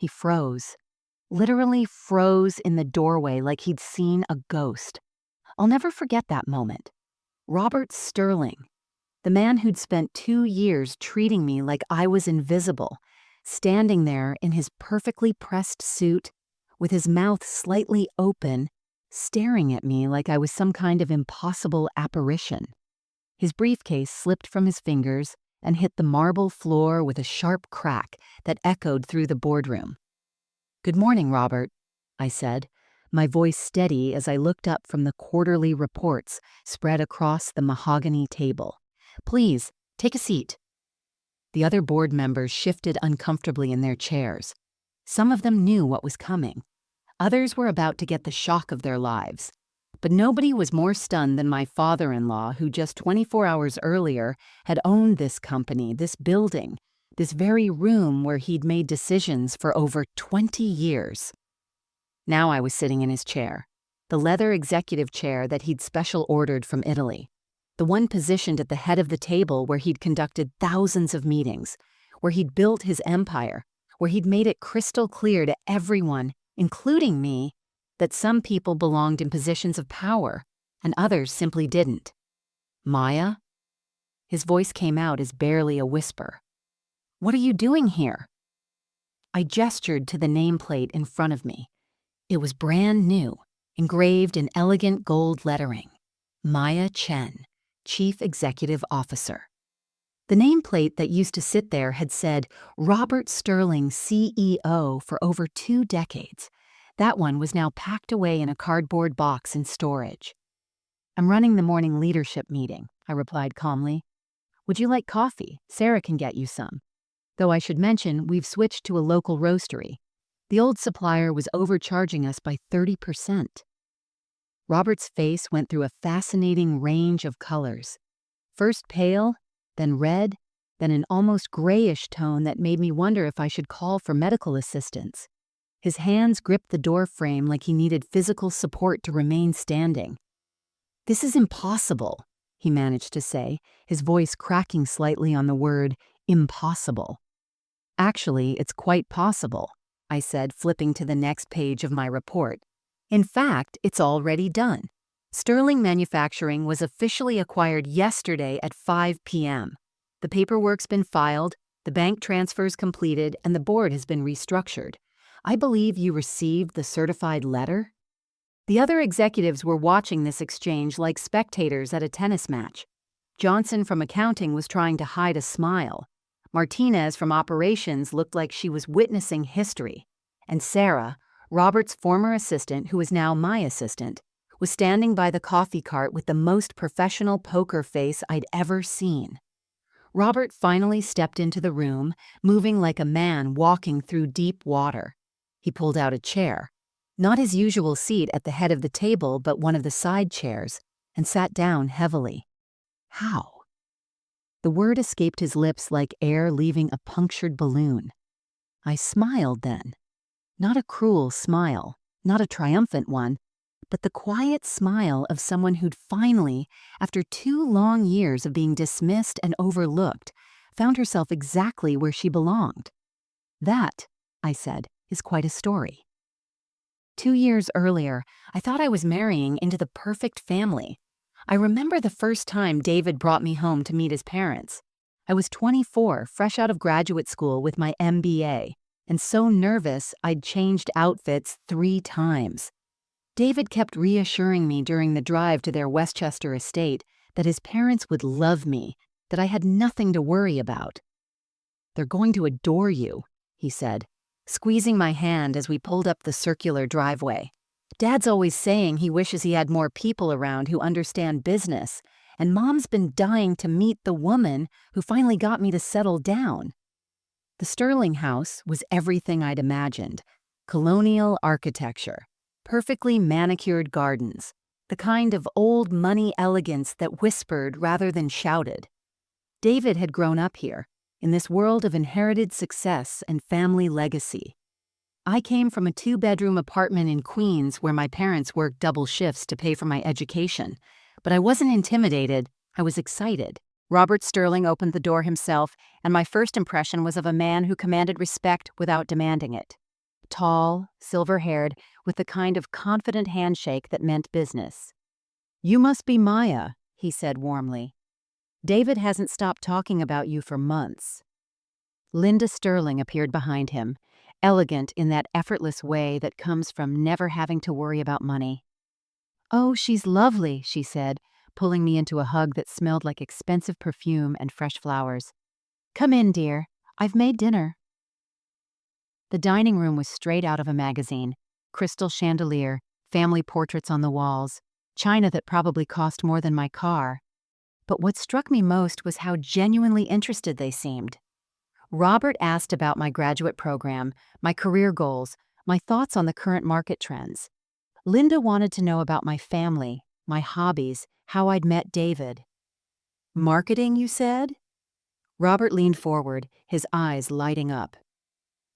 He froze, literally froze in the doorway like he'd seen a ghost. I'll never forget that moment. Robert Sterling, the man who'd spent 2 years treating me like I was invisible, standing there in his perfectly pressed suit, with his mouth slightly open, staring at me like I was some kind of impossible apparition. His briefcase slipped from his fingers and hit the marble floor with a sharp crack that echoed through the boardroom. "Good morning, Robert," I said, my voice steady as I looked up from the quarterly reports spread across the mahogany table. "Please, take a seat." The other board members shifted uncomfortably in their chairs. Some of them knew what was coming. Others were about to get the shock of their lives. But nobody was more stunned than my father-in-law, who just 24 hours earlier had owned this company, this building, this very room where he'd made decisions for over 20 years. Now I was sitting in his chair, the leather executive chair that he'd special ordered from Italy, the one positioned at the head of the table where he'd conducted thousands of meetings, where he'd built his empire, where he'd made it crystal clear to everyone, including me, that some people belonged in positions of power and others simply didn't. "Maya?" His voice came out as barely a whisper. "What are you doing here?" I gestured to the nameplate in front of me. It was brand new, engraved in elegant gold lettering. Maya Chen, Chief Executive Officer. The nameplate that used to sit there had said Robert Sterling, CEO, for over 2 decades. That one was now packed away in a cardboard box in storage. "I'm running the morning leadership meeting," I replied calmly. "Would you like coffee? Sarah can get you some. Though I should mention we've switched to a local roastery. The old supplier was overcharging us by 30%. Robert's face went through a fascinating range of colors. First pale, then red, then an almost grayish tone that made me wonder if I should call for medical assistance. His hands gripped the door frame like he needed physical support to remain standing. "This is impossible," he managed to say, his voice cracking slightly on the word impossible. "Actually, it's quite possible," I said, flipping to the next page of my report. "In fact, it's already done. Sterling Manufacturing was officially acquired yesterday at 5 p.m. The paperwork's been filed, the bank transfer's completed, and the board has been restructured. I believe you received the certified letter?" The other executives were watching this exchange like spectators at a tennis match. Johnson from accounting was trying to hide a smile. Martinez from operations looked like she was witnessing history. And Sarah, Robert's former assistant, who is now my assistant, was standing by the coffee cart with the most professional poker face I'd ever seen. Robert finally stepped into the room, moving like a man walking through deep water. He pulled out a chair, not his usual seat at the head of the table, but one of the side chairs, and sat down heavily. "How?" The word escaped his lips like air leaving a punctured balloon. I smiled then. Not a cruel smile, not a triumphant one, but the quiet smile of someone who'd finally, after 2 long years of being dismissed and overlooked, found herself exactly where she belonged. "That," I said, "is quite a story." 2 years earlier, I thought I was marrying into the perfect family. I remember the first time David brought me home to meet his parents. I was 24, fresh out of graduate school with my MBA, and so nervous I'd changed outfits 3 times. David kept reassuring me during the drive to their Westchester estate that his parents would love me, that I had nothing to worry about. "They're going to adore you," he said, squeezing my hand as we pulled up the circular driveway. "Dad's always saying he wishes he had more people around who understand business, and Mom's been dying to meet the woman who finally got me to settle down." The Sterling house was everything I'd imagined. Colonial architecture, perfectly manicured gardens, the kind of old money elegance that whispered rather than shouted. David had grown up here, in this world of inherited success and family legacy. I came from a 2-bedroom apartment in Queens where my parents worked double shifts to pay for my education. But I wasn't intimidated, I was excited. Robert Sterling opened the door himself, and my first impression was of a man who commanded respect without demanding it. tall, silver-haired, with the kind of confident handshake that meant business. "You must be Maya," he said warmly. "David hasn't stopped talking about you for months." Linda Sterling appeared behind him, elegant in that effortless way that comes from never having to worry about money. "Oh, she's lovely," she said, pulling me into a hug that smelled like expensive perfume and fresh flowers. "Come in, dear. I've made dinner." The dining room was straight out of a magazine: crystal chandelier, family portraits on the walls, china that probably cost more than my car. But what struck me most was how genuinely interested they seemed. Robert asked about my graduate program, my career goals, my thoughts on the current market trends. Linda wanted to know about my family, my hobbies, how I'd met David. "Marketing, you said?" Robert leaned forward, his eyes lighting up.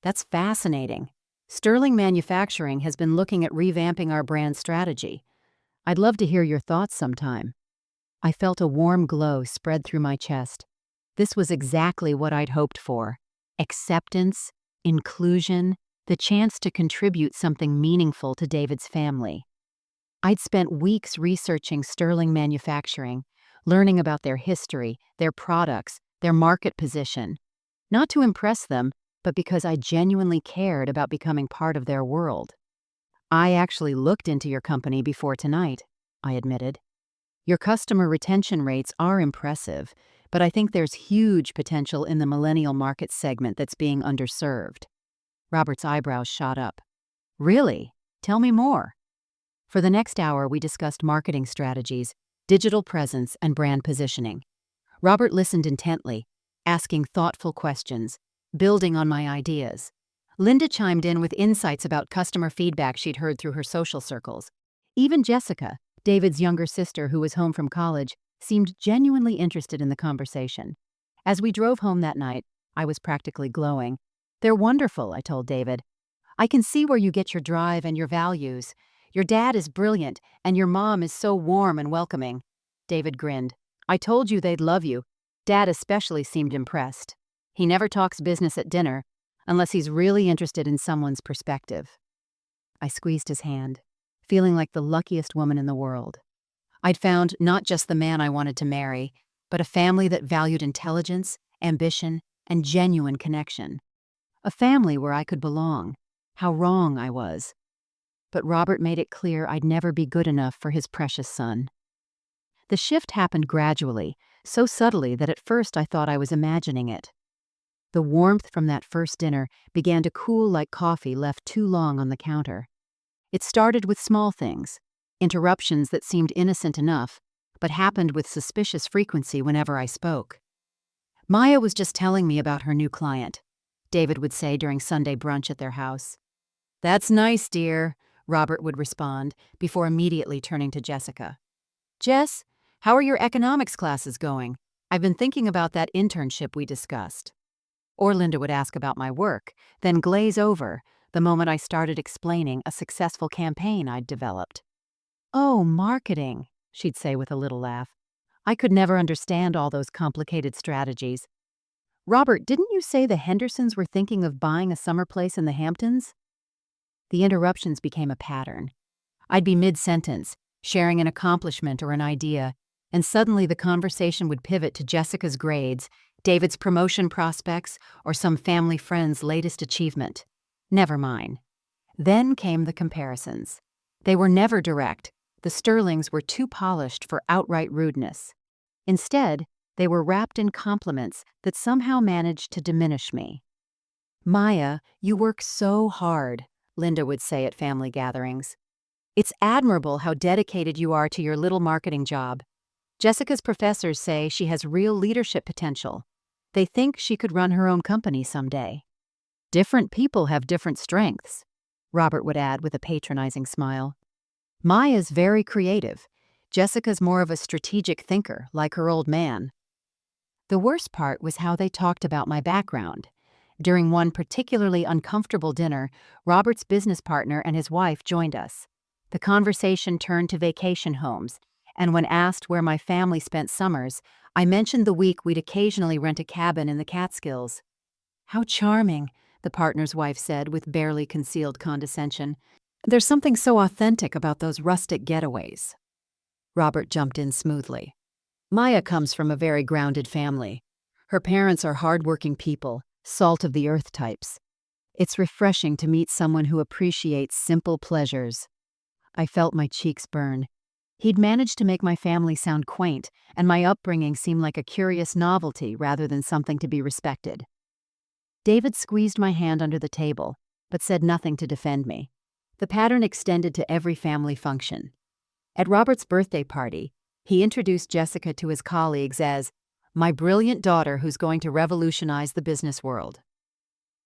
"That's fascinating. Sterling Manufacturing has been looking at revamping our brand strategy. I'd love to hear your thoughts sometime." I felt a warm glow spread through my chest. This was exactly what I'd hoped for: acceptance, inclusion, the chance to contribute something meaningful to David's family. I'd spent weeks researching Sterling Manufacturing, learning about their history, their products, their market position. Not to impress them, but because I genuinely cared about becoming part of their world. "I actually looked into your company before tonight," I admitted. "Your customer retention rates are impressive, but I think there's huge potential in the millennial market segment that's being underserved." Robert's eyebrows shot up. "Really? Tell me more." For the next hour, we discussed marketing strategies, digital presence, and brand positioning. Robert listened intently, asking thoughtful questions, building on my ideas. Linda chimed in with insights about customer feedback she'd heard through her social circles. Even Jessica, David's younger sister who was home from college, seemed genuinely interested in the conversation. As we drove home that night, I was practically glowing. "They're wonderful," I told David. "I can see where you get your drive and your values. Your dad is brilliant, and your mom is so warm and welcoming." David grinned. "I told you they'd love you." Dad especially seemed impressed. "He never talks business at dinner, unless he's really interested in someone's perspective." I squeezed his hand, feeling like the luckiest woman in the world. I'd found not just the man I wanted to marry, but a family that valued intelligence, ambition, and genuine connection. A family where I could belong. How wrong I was. But Robert made it clear I'd never be good enough for his precious son. The shift happened gradually, so subtly that at first I thought I was imagining it. The warmth from that first dinner began to cool like coffee left too long on the counter. It started with small things, interruptions that seemed innocent enough, but happened with suspicious frequency whenever I spoke. "Maya was just telling me about her new client," David would say during Sunday brunch at their house. "That's nice, dear," Robert would respond, before immediately turning to Jessica. "Jess, how are your economics classes going? I've been thinking about that internship we discussed." Or Linda would ask about my work, then glaze over the moment I started explaining a successful campaign I'd developed. "Oh, marketing," she'd say with a little laugh. I could never understand all those complicated strategies. "Robert, didn't you say the Hendersons were thinking of buying a summer place in the Hamptons?" The interruptions became a pattern. I'd be mid-sentence, sharing an accomplishment or an idea, and suddenly the conversation would pivot to Jessica's grades, David's promotion prospects, or some family friend's latest achievement. Never mine. Then came the comparisons. They were never direct. The Sterlings were too polished for outright rudeness. Instead, they were wrapped in compliments that somehow managed to diminish me. "Maya, you work so hard," Linda would say at family gatherings. "It's admirable how dedicated you are to your little marketing job. Jessica's professors say she has real leadership potential. They think she could run her own company someday." "Different people have different strengths," Robert would add with a patronizing smile. "Maya's very creative. Jessica's more of a strategic thinker, like her old man." The worst part was how they talked about my background. During one particularly uncomfortable dinner, Robert's business partner and his wife joined us. The conversation turned to vacation homes, and when asked where my family spent summers, I mentioned the week we'd occasionally rent a cabin in the Catskills. "How charming," the partner's wife said with barely concealed condescension. "There's something so authentic about those rustic getaways." Robert jumped in smoothly. "Maya comes from a very grounded family. Her parents are hardworking people, salt-of-the-earth types. It's refreshing to meet someone who appreciates simple pleasures." I felt my cheeks burn. He'd managed to make my family sound quaint, and my upbringing seem like a curious novelty rather than something to be respected. David squeezed my hand under the table, but said nothing to defend me. The pattern extended to every family function. At Robert's birthday party, he introduced Jessica to his colleagues as my brilliant daughter who's going to revolutionize the business world.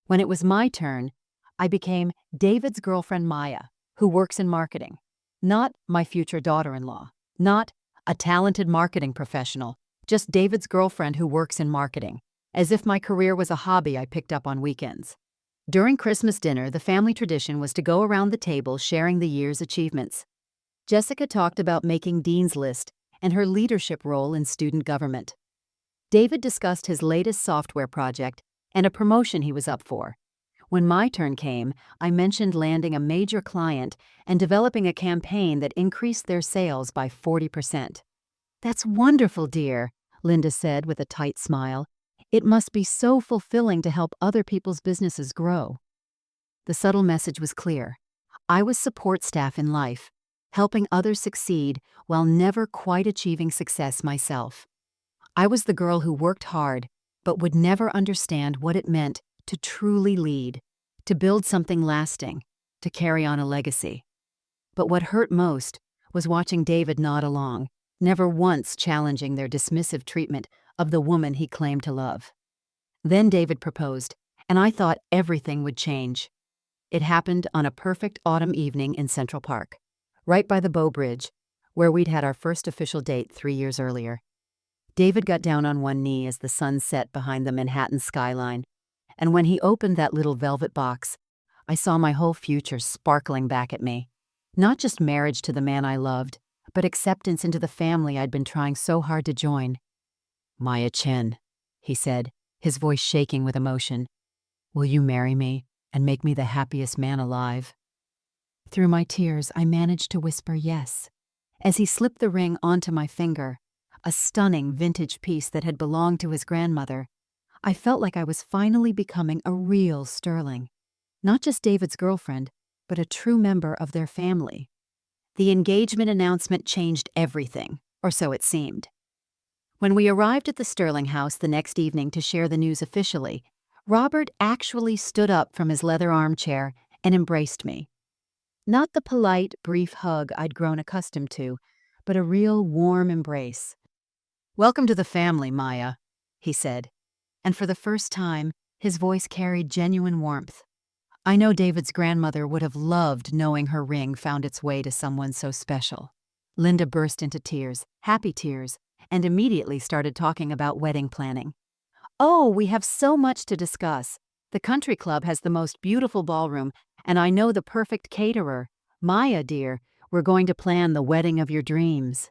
When it was my turn, I became David's girlfriend Maya, who works in marketing. Not my future daughter-in-law. Not a talented marketing professional. Just David's girlfriend who works in marketing. As if my career was a hobby I picked up on weekends. During Christmas dinner, the family tradition was to go around the table sharing the year's achievements. Jessica talked about making Dean's List and her leadership role in student government. David discussed his latest software project and a promotion he was up for. When my turn came, I mentioned landing a major client and developing a campaign that increased their sales by 40%. "That's wonderful, dear," Linda said with a tight smile. "It must be so fulfilling to help other people's businesses grow." The subtle message was clear. I was support staff in life, helping others succeed while never quite achieving success myself. I was the girl who worked hard, but would never understand what it meant to truly lead, to build something lasting, to carry on a legacy. But what hurt most was watching David nod along, never once challenging their dismissive treatment of the woman he claimed to love. Then David proposed, and I thought everything would change. It happened on a perfect autumn evening in Central Park, right by the Bow Bridge, where we'd had our first official date 3 years earlier. David got down on one knee as the sun set behind the Manhattan skyline, and when he opened that little velvet box, I saw my whole future sparkling back at me. Not just marriage to the man I loved, but acceptance into the family I'd been trying so hard to join. "Maya Chen," he said, his voice shaking with emotion. "Will you marry me and make me the happiest man alive?" Through my tears, I managed to whisper yes. As he slipped the ring onto my finger, a stunning vintage piece that had belonged to his grandmother, I felt like I was finally becoming a real Sterling. Not just David's girlfriend, but a true member of their family. The engagement announcement changed everything, or so it seemed. When we arrived at the Sterling house the next evening to share the news officially, Robert actually stood up from his leather armchair and embraced me. Not the polite, brief hug I'd grown accustomed to, but a real warm embrace. "Welcome to the family, Maya," he said, and for the first time, his voice carried genuine warmth. I know David's grandmother would have loved knowing her ring found its way to someone so special. Linda burst into tears, happy tears, and immediately started talking about wedding planning. "Oh, we have so much to discuss. The country club has the most beautiful ballroom, and I know the perfect caterer. Maya, dear, we're going to plan the wedding of your dreams."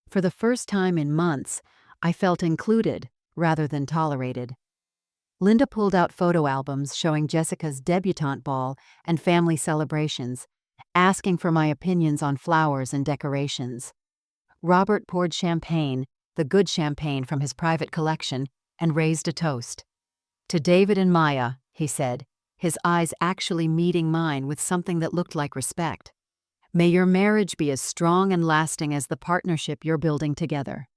For the first time in months, I felt included rather than tolerated. Linda pulled out photo albums showing Jessica's debutante ball and family celebrations, asking for my opinions on flowers and decorations. Robert poured champagne, the good champagne from his private collection, and raised a toast. "To David and Maya," he said, his eyes actually meeting mine with something that looked like respect. "May your marriage be as strong and lasting as the partnership you're building together."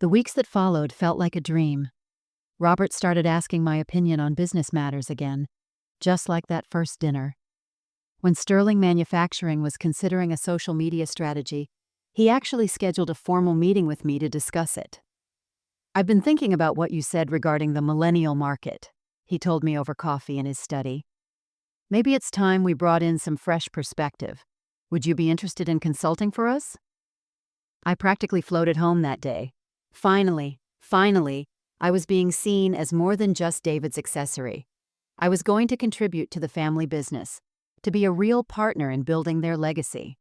The weeks that followed felt like a dream. Robert started asking my opinion on business matters again, just like that first dinner. When Sterling Manufacturing was considering a social media strategy, he actually scheduled a formal meeting with me to discuss it. "I've been thinking about what you said regarding the millennial market," he told me over coffee in his study. "Maybe it's time we brought in some fresh perspective. Would you be interested in consulting for us?" I practically floated home that day. Finally, I was being seen as more than just David's accessory. I was going to contribute to the family business, to be a real partner in building their legacy.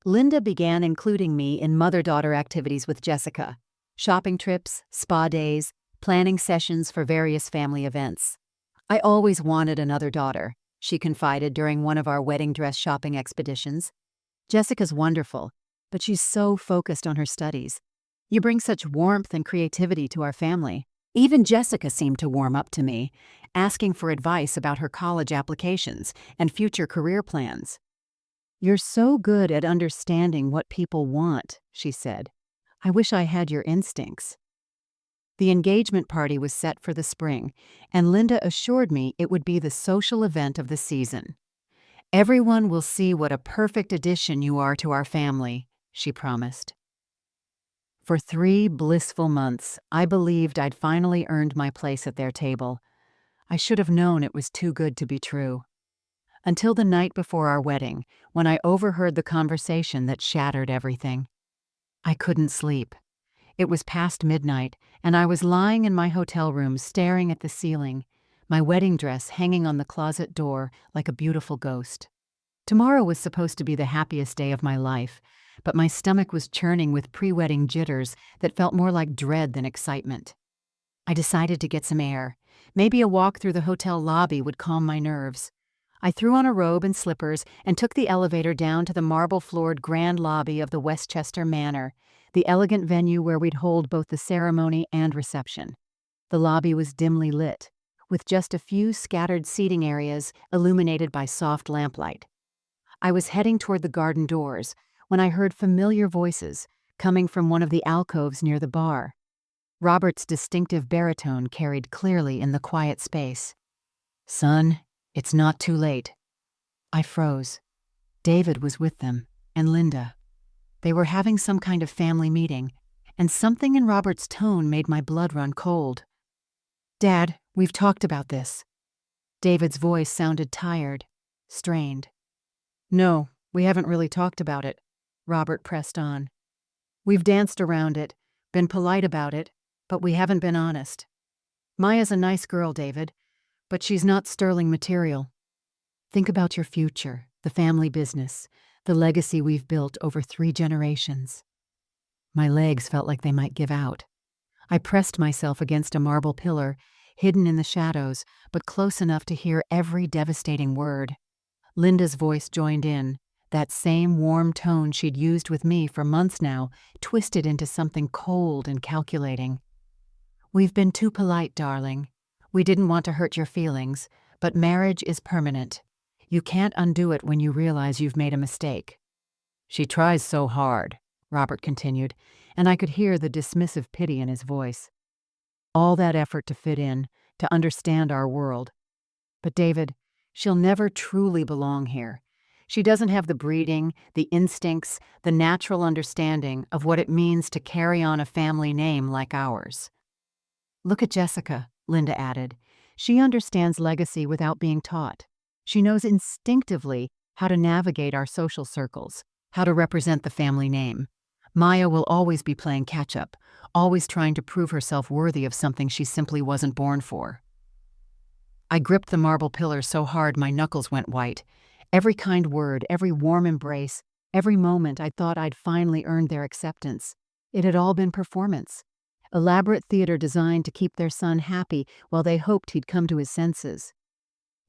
Linda began including me in mother-daughter activities with Jessica. Shopping trips, spa days, planning sessions for various family events. I always wanted another daughter, she confided during one of our wedding dress shopping expeditions. Jessica's wonderful, but she's so focused on her studies. You bring such warmth and creativity to our family. Even Jessica seemed to warm up to me, asking for advice about her college applications and future career plans. "You're so good at understanding what people want," she said. "I wish I had your instincts." The engagement party was set for the spring, and Linda assured me it would be the social event of the season. "Everyone will see what a perfect addition you are to our family," she promised. For 3 blissful months, I believed I'd finally earned my place at their table. I should have known it was too good to be true. Until the night before our wedding, when I overheard the conversation that shattered everything. I couldn't sleep. It was past midnight, and I was lying in my hotel room staring at the ceiling, my wedding dress hanging on the closet door like a beautiful ghost. Tomorrow was supposed to be the happiest day of my life, but my stomach was churning with pre-wedding jitters that felt more like dread than excitement. I decided to get some air. Maybe a walk through the hotel lobby would calm my nerves. I threw on a robe and slippers and took the elevator down to the marble-floored grand lobby of the Westchester Manor, the elegant venue where we'd hold both the ceremony and reception. The lobby was dimly lit, with just a few scattered seating areas illuminated by soft lamplight. I was heading toward the garden doors when I heard familiar voices coming from one of the alcoves near the bar. Robert's distinctive baritone carried clearly in the quiet space. "Son, it's not too late." I froze. David was with them, and Linda. They were having some kind of family meeting, and something in Robert's tone made my blood run cold. "Dad, we've talked about this." David's voice sounded tired, strained. "No, we haven't really talked about it," Robert pressed on. "We've danced around it, been polite about it, but we haven't been honest. Maya's a nice girl, David, but she's not sterling material. Think about your future, the family business, the legacy we've built over 3 generations." My legs felt like they might give out. I pressed myself against a marble pillar, hidden in the shadows, but close enough to hear every devastating word. Linda's voice joined in, that same warm tone she'd used with me for months now, twisted into something cold and calculating. "We've been too polite, darling. We didn't want to hurt your feelings, but marriage is permanent. You can't undo it when you realize you've made a mistake." "She tries so hard," Robert continued, and I could hear the dismissive pity in his voice. "All that effort to fit in, to understand our world. But David, she'll never truly belong here. She doesn't have the breeding, the instincts, the natural understanding of what it means to carry on a family name like ours." "Look at Jessica," Linda added. "She understands legacy without being taught. She knows instinctively how to navigate our social circles, how to represent the family name. Maya will always be playing catch-up, always trying to prove herself worthy of something she simply wasn't born for." I gripped the marble pillar so hard my knuckles went white. Every kind word, every warm embrace, every moment I thought I'd finally earned their acceptance. It had all been performance. Elaborate theater designed to keep their son happy while they hoped he'd come to his senses.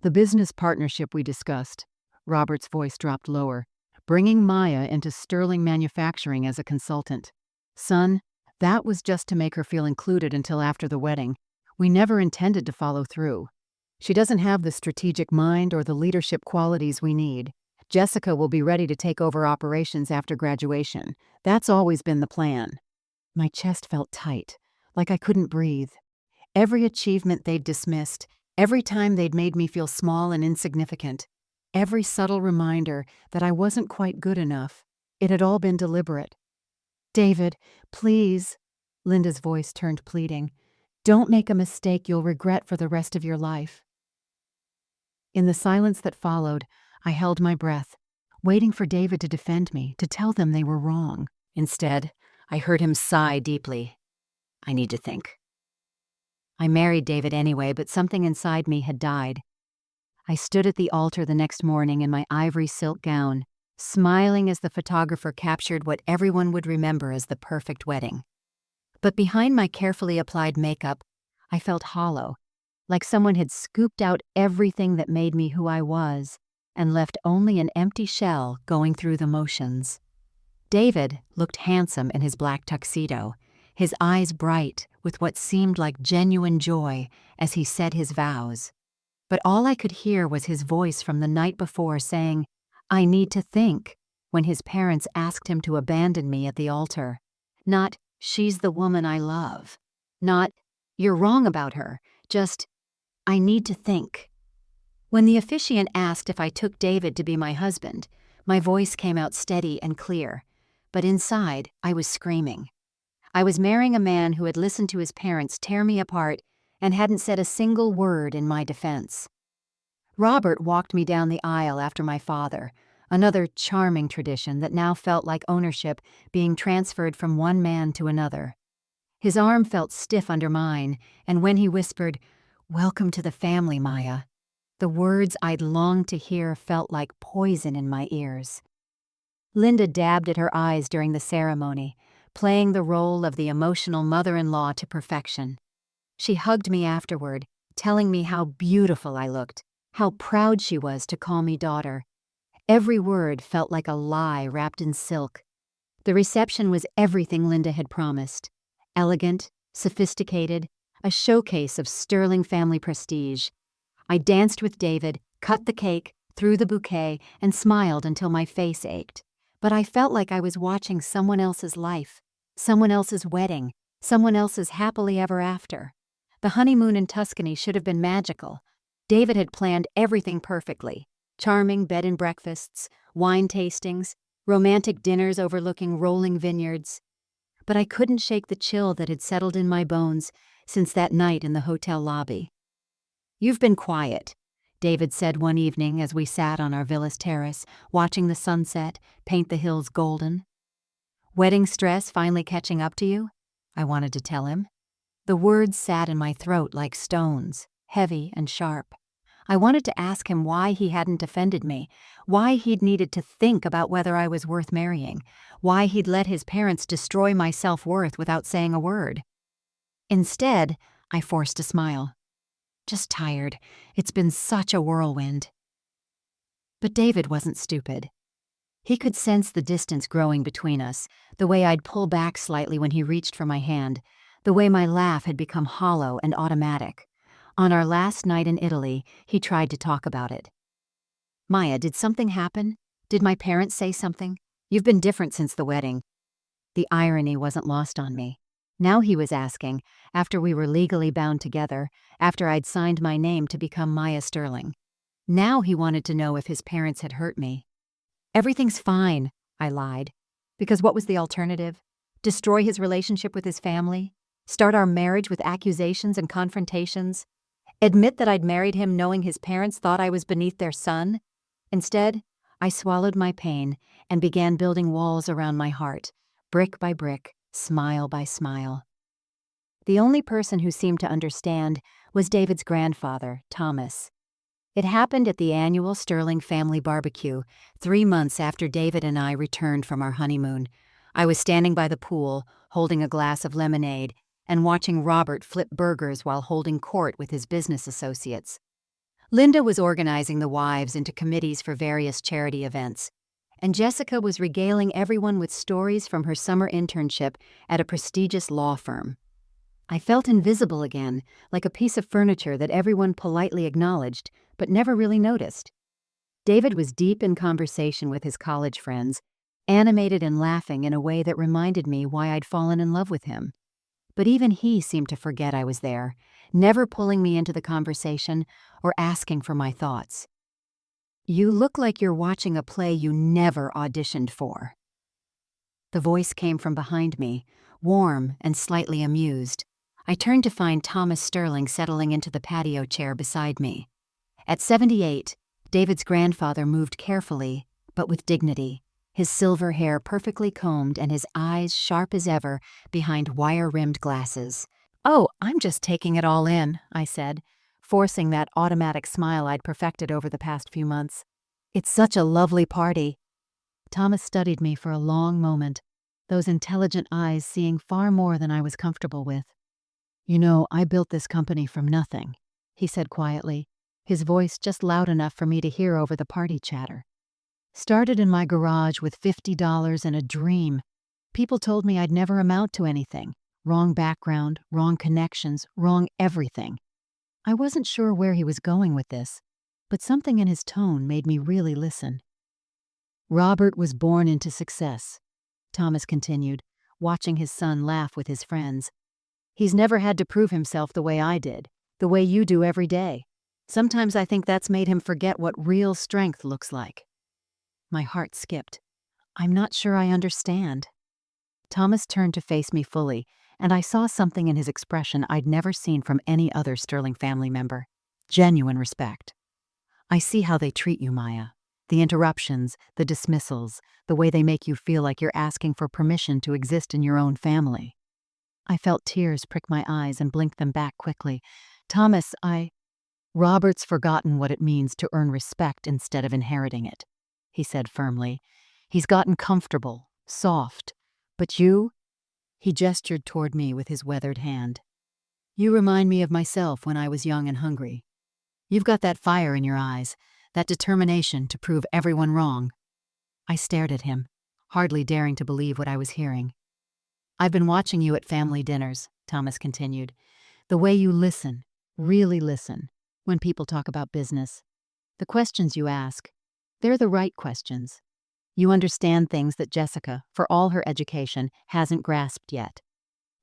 "The business partnership we discussed," Robert's voice dropped lower, "bringing Maya into sterling manufacturing as a consultant. Son, that was just to make her feel included until after the wedding. We never intended to follow through. She doesn't have the strategic mind or the leadership qualities we need. Jessica will be ready to take over operations after graduation. That's always been the plan." My chest felt tight, like I couldn't breathe. Every achievement they'd dismissed, every time they'd made me feel small and insignificant, every subtle reminder that I wasn't quite good enough, it had all been deliberate. "David, please," Linda's voice turned pleading, "don't make a mistake you'll regret for the rest of your life." In the silence that followed, I held my breath, waiting for David to defend me, to tell them they were wrong. Instead, I heard him sigh deeply. "I need to think." I married David anyway, but something inside me had died. I stood at the altar the next morning in my ivory silk gown, smiling as the photographer captured what everyone would remember as the perfect wedding. But behind my carefully applied makeup I felt hollow, like someone had scooped out everything that made me who I was and left only an empty shell going through the motions. David looked handsome in his black tuxedo, his eyes bright with what seemed like genuine joy as he said his vows. But all I could hear was his voice from the night before saying, "I need to think," when his parents asked him to abandon me at the altar. Not, "She's the woman I love." Not, "You're wrong about her." Just, "I need to think." When the officiant asked if I took David to be my husband, my voice came out steady and clear. But inside, I was screaming. I was marrying a man who had listened to his parents tear me apart and hadn't said a single word in my defense. Robert walked me down the aisle after my father, another charming tradition that now felt like ownership being transferred from one man to another. His arm felt stiff under mine, and when he whispered, "Welcome to the family, Maya," the words I'd longed to hear felt like poison in my ears. Linda dabbed at her eyes during the ceremony, playing the role of the emotional mother-in-law to perfection. She hugged me afterward, telling me how beautiful I looked, how proud she was to call me daughter. Every word felt like a lie wrapped in silk. The reception was everything Linda had promised. Elegant, sophisticated, a showcase of sterling family prestige. I danced with David, cut the cake, threw the bouquet, and smiled until my face ached. But I felt like I was watching someone else's life, someone else's wedding, someone else's happily ever after. The honeymoon in Tuscany should have been magical. David had planned everything perfectly. Charming bed and breakfasts, wine tastings, romantic dinners overlooking rolling vineyards. But I couldn't shake the chill that had settled in my bones since that night in the hotel lobby. "You've been quiet," David said one evening as we sat on our villa's terrace, watching the sunset paint the hills golden. "Wedding stress finally catching up to you?" I wanted to tell him. The words sat in my throat like stones, heavy and sharp. I wanted to ask him why he hadn't defended me, why he'd needed to think about whether I was worth marrying, why he'd let his parents destroy my self-worth without saying a word. Instead, I forced a smile. "Just tired. It's been such a whirlwind." But David wasn't stupid. He could sense the distance growing between us, the way I'd pull back slightly when he reached for my hand, the way my laugh had become hollow and automatic. On our last night in Italy, he tried to talk about it. "Maya, did something happen? Did my parents say something? You've been different since the wedding." The irony wasn't lost on me. Now he was asking, after we were legally bound together, after I'd signed my name to become Maya Sterling. Now he wanted to know if his parents had hurt me. "Everything's fine," I lied. Because what was the alternative? Destroy his relationship with his family? Start our marriage with accusations and confrontations? Admit that I'd married him knowing his parents thought I was beneath their son? Instead, I swallowed my pain and began building walls around my heart, brick by brick, smile by smile. The only person who seemed to understand was David's grandfather, Thomas. It happened at the annual Sterling family barbecue, 3 months after David and I returned from our honeymoon. I was standing by the pool, holding a glass of lemonade, and watching Robert flip burgers while holding court with his business associates. Linda was organizing the wives into committees for various charity events, and Jessica was regaling everyone with stories from her summer internship at a prestigious law firm. I felt invisible again, like a piece of furniture that everyone politely acknowledged, but never really noticed. David was deep in conversation with his college friends, animated and laughing in a way that reminded me why I'd fallen in love with him. But even he seemed to forget I was there, never pulling me into the conversation or asking for my thoughts. "You look like you're watching a play you never auditioned for." The voice came from behind me, warm and slightly amused. I turned to find Thomas Sterling settling into the patio chair beside me. At 78, David's grandfather moved carefully, but with dignity, his silver hair perfectly combed and his eyes sharp as ever behind wire-rimmed glasses. "Oh, I'm just taking it all in," I said, forcing that automatic smile I'd perfected over the past few months. "It's such a lovely party." Thomas studied me for a long moment, those intelligent eyes seeing far more than I was comfortable with. "You know, I built this company from nothing," he said quietly, his voice just loud enough for me to hear over the party chatter. "Started in my garage with $50 and a dream. People told me I'd never amount to anything. Wrong background, wrong connections, wrong everything." I wasn't sure where he was going with this, but something in his tone made me really listen. "Robert was born into success," Thomas continued, watching his son laugh with his friends. "He's never had to prove himself the way I did, the way you do every day. Sometimes I think that's made him forget what real strength looks like." My heart skipped. "I'm not sure I understand." Thomas turned to face me fully, and I saw something in his expression I'd never seen from any other Sterling family member. Genuine respect. "I see how they treat you, Maya. The interruptions, the dismissals, the way they make you feel like you're asking for permission to exist in your own family." I felt tears prick my eyes and blinked them back quickly. "Thomas, Robert's forgotten what it means to earn respect instead of inheriting it," he said firmly. "He's gotten comfortable, soft. But you," he gestured toward me with his weathered hand, "you remind me of myself when I was young and hungry. You've got that fire in your eyes, that determination to prove everyone wrong." I stared at him, hardly daring to believe what I was hearing. "I've been watching you at family dinners," Thomas continued. "The way you listen, really listen, when people talk about business. The questions you ask, they're the right questions. You understand things that Jessica, for all her education, hasn't grasped yet.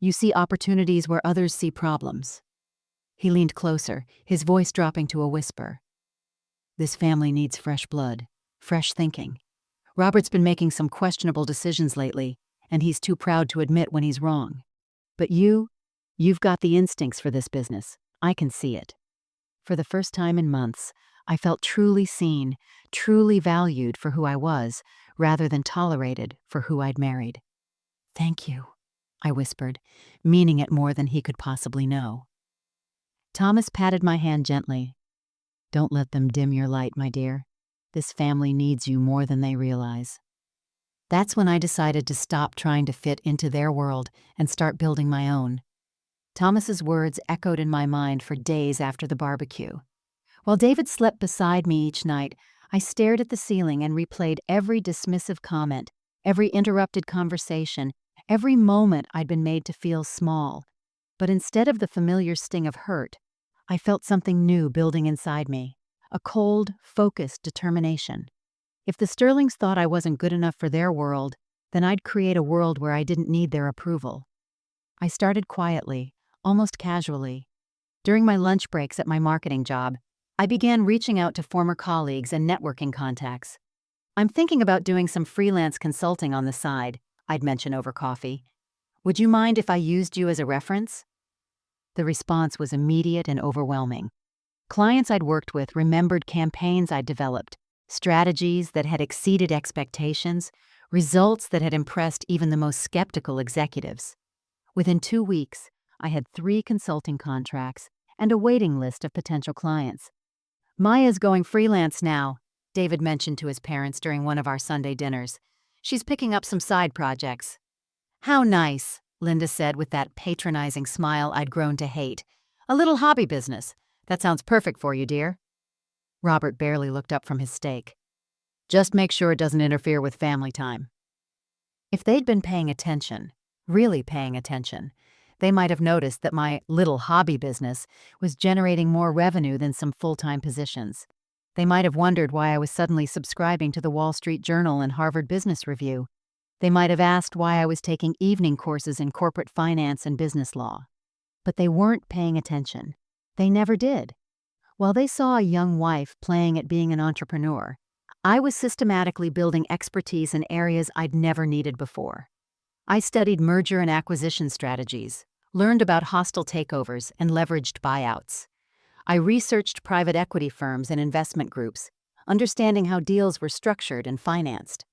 You see opportunities where others see problems." He leaned closer, his voice dropping to a whisper. "This family needs fresh blood, fresh thinking. Robert's been making some questionable decisions lately, and he's too proud to admit when he's wrong. But you've got the instincts for this business. I can see it." For the first time in months, I felt truly seen, truly valued for who I was, rather than tolerated for who I'd married. "Thank you," I whispered, meaning it more than he could possibly know. Thomas patted my hand gently. "Don't let them dim your light, my dear. This family needs you more than they realize." That's when I decided to stop trying to fit into their world and start building my own. Thomas's words echoed in my mind for days after the barbecue. While David slept beside me each night, I stared at the ceiling and replayed every dismissive comment, every interrupted conversation, every moment I'd been made to feel small. But instead of the familiar sting of hurt, I felt something new building inside me, a cold, focused determination. If the Sterlings thought I wasn't good enough for their world, then I'd create a world where I didn't need their approval. I started quietly, almost casually. During my lunch breaks at my marketing job, I began reaching out to former colleagues and networking contacts. "I'm thinking about doing some freelance consulting on the side," I'd mention over coffee. "Would you mind if I used you as a reference?" The response was immediate and overwhelming. Clients I'd worked with remembered campaigns I'd developed, strategies that had exceeded expectations, results that had impressed even the most skeptical executives. Within 2 weeks, I had 3 consulting contracts and a waiting list of potential clients. "Maya's going freelance now," David mentioned to his parents during one of our Sunday dinners. "She's picking up some side projects." "How nice," Linda said with that patronizing smile I'd grown to hate. "A little hobby business. That sounds perfect for you, dear." Robert barely looked up from his steak. "Just make sure it doesn't interfere with family time." If they'd been paying attention, really paying attention, they might have noticed that my little hobby business was generating more revenue than some full-time positions. They might have wondered why I was suddenly subscribing to the Wall Street Journal and Harvard Business Review. They might have asked why I was taking evening courses in corporate finance and business law. But they weren't paying attention. They never did. While they saw a young wife playing at being an entrepreneur, I was systematically building expertise in areas I'd never needed before. I studied merger and acquisition strategies, learned about hostile takeovers and leveraged buyouts. I researched private equity firms and investment groups, understanding how deals were structured and financed.